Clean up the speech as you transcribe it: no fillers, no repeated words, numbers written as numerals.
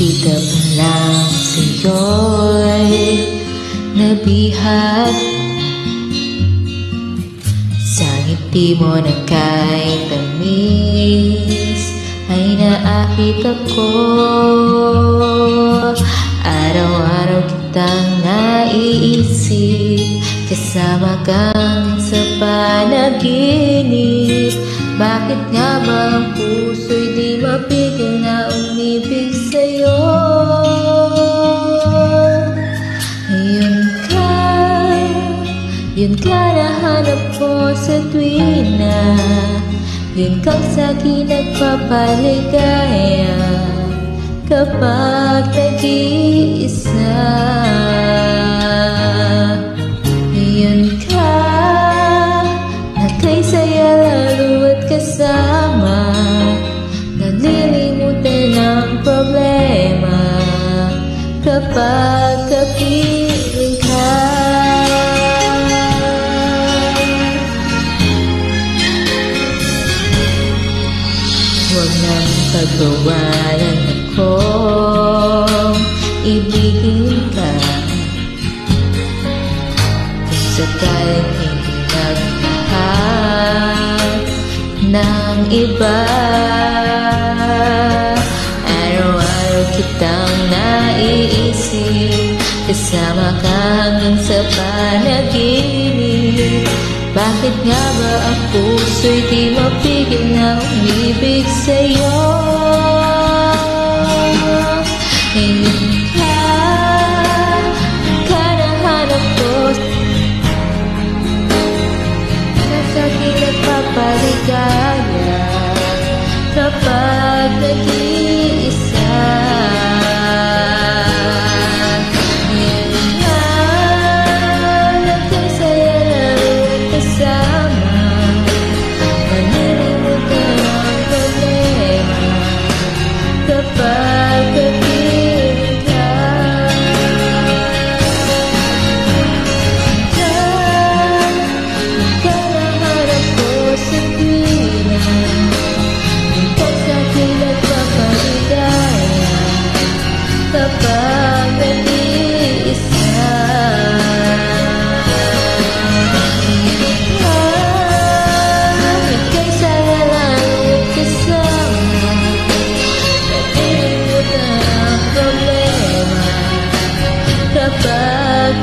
Kita pa lang sa'yo'y nabihat sa ngiti mo na kahit tamis ay naakit ako. Araw-araw kitang naiisip, kasama kang sa panaginip. Bakit nga ba ang puso'y di mapigil na umibig sa'yo? Yun ka nahanap ko sa tuwina, yun kang sa'kin nagpapaligaya kapag nag-iisa. Yun ka na kay saya lalo at kasama, nalilimutan ang problema kapag kapiling ka. Huwag nang pagbawalan akong ibigin ka. Kung sakaling hindi nagmahal ng iba, araw-araw kitang naiisip, kasama ka hanggang sa panaginip. Bakit nga ba ang puso'y di mapigil na umibig sa'yo? Ngayon ka nahanap ko, na sa'kin nagpapaligaya kapag nag-iisa. Kapag